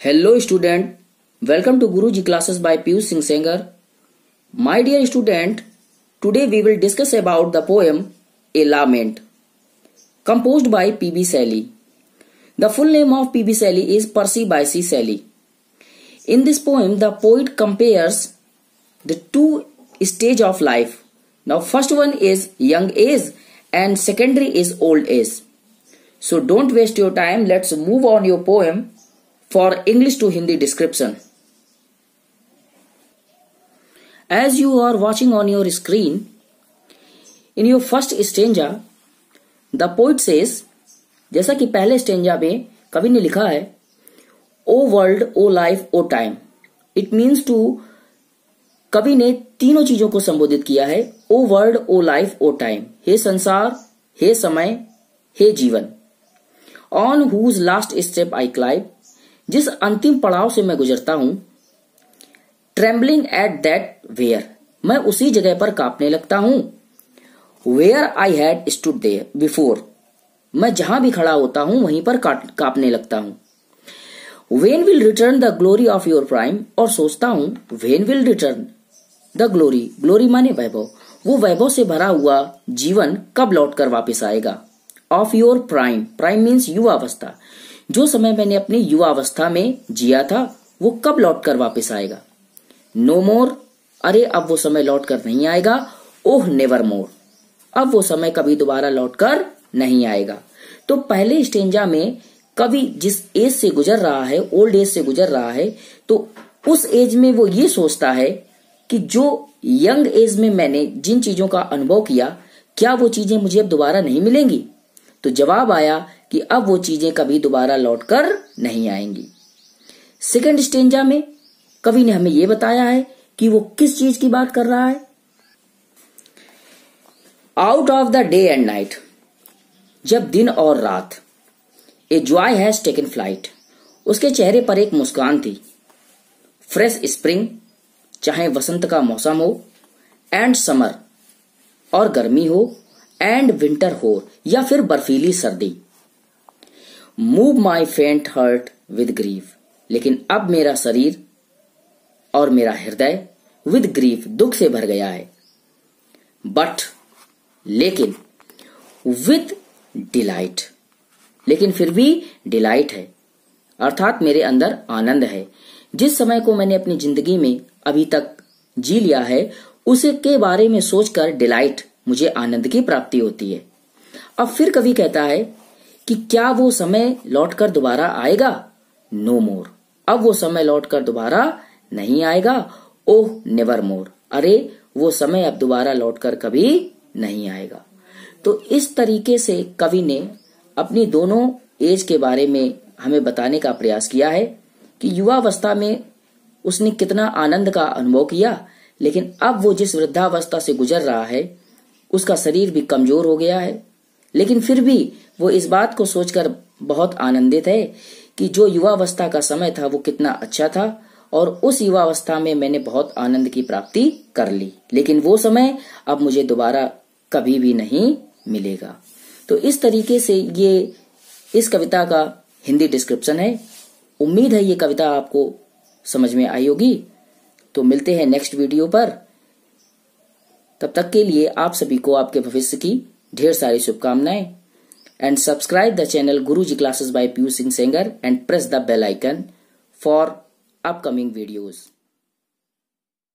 Hello student, welcome to Guruji classes by Piyush Singh Sengar. My dear student, today we will discuss about the poem A Lament, composed by P.B. Shelley. The full name of P.B. Shelley is Percy Bysshe Shelley. In this poem, the poet compares the two stages of life. Now, first one is young age and secondary is old age. So don't waste your time. Let's move on your poem for English to Hindi description. As you are watching on your screen, in your first stanza, the poet says, जैसा कि पहले stanza में कवि ने लिखा है, O world, O life, O time. It means to, कवि ने तीनों चीजों को संबोधित किया है. O world, O life, O time. हे संसार, हे समय, हे जीवन. On whose last step I climb, जिस अंतिम पड़ाव से मैं गुजरता हूं. ट्रेम्बलिंग एट दैट वेयर, मैं उसी जगह पर कांपने लगता हूं. Where I had stood there before, मैं जहां भी खड़ा होता हूं वहीं पर कांपने लगता हूं. When will return the glory of your prime, और सोचता हूं when will return the glory, glory माने वैभव, वो वैभव से भरा हुआ जीवन कब लौट कर वापिस आएगा. Of your prime, prime means युवावस्था, जो समय मैंने अपनी युवावस्था में जिया था वो कब लौट कर वापिस आएगा. नो मोर, अरे अब वो समय लौट कर नहीं आएगा. ओह नेवर मोर, अब वो समय कभी दोबारा लौट कर नहीं आएगा. तो पहले स्टेंजा में कवि जिस एज से गुजर रहा है, ओल्ड एज से गुजर रहा है, तो उस एज में वो ये सोचता है कि जो यंग एज में मैंने जिन चीजों का अनुभव किया, क्या वो चीजें मुझे अब दोबारा नहीं मिलेंगी. तो जवाब आया कि अब वो चीजें कभी दोबारा लौटकर नहीं आएंगी. सेकंड स्टेंजा में कवि ने हमें यह बताया है कि वो किस चीज की बात कर रहा है. Out of the day and night, जब दिन और रात. A joy has taken flight, उसके चेहरे पर एक मुस्कान थी. फ्रेश स्प्रिंग, चाहे वसंत का मौसम हो, एंड समर, और गर्मी हो, एंड विंटर हो, या फिर बर्फीली सर्दी. मूव माई फेंट हर्ट विद ग्रीफ, लेकिन अब मेरा शरीर और मेरा हृदय विद ग्रीफ, दुख से भर गया है. बट, लेकिन, विद डिलाइट, लेकिन फिर भी डिलाइट है, अर्थात मेरे अंदर आनंद है. जिस समय को मैंने अपनी जिंदगी में अभी तक जी लिया है, उसके बारे में सोचकर डिलाइट, मुझे आनंद की प्राप्ति होती है. अब फिर कवि कहता है कि क्या वो समय लौटकर दोबारा आएगा. नो मोर, अब वो समय लौटकर दोबारा नहीं आएगा. ओह नेवर मोर, अरे वो समय अब दोबारा लौटकर कभी नहीं आएगा. तो इस तरीके से कवि ने अपनी दोनों एज के बारे में हमें बताने का प्रयास किया है कि युवावस्था में उसने कितना आनंद का अनुभव किया, लेकिन अब वो जिस वृद्धावस्था से गुजर रहा है उसका शरीर भी कमजोर हो गया है, लेकिन फिर भी वो इस बात को सोचकर बहुत आनंदित है कि जो युवावस्था का समय था वो कितना अच्छा था, और उस युवावस्था में मैंने बहुत आनंद की प्राप्ति कर ली, लेकिन वो समय अब मुझे दोबारा कभी भी नहीं मिलेगा. तो इस तरीके से ये इस कविता का हिंदी डिस्क्रिप्शन है. उम्मीद है ये कविता आपको समझ में आई होगी. तो मिलते हैं नेक्स्ट वीडियो पर. तब तक के लिए आप सभी को आपके भविष्य की ढेर सारी शुभकामनाएं. And subscribe the channel Guruji classes by Piyush Singh Sengar and press the bell icon for upcoming videos.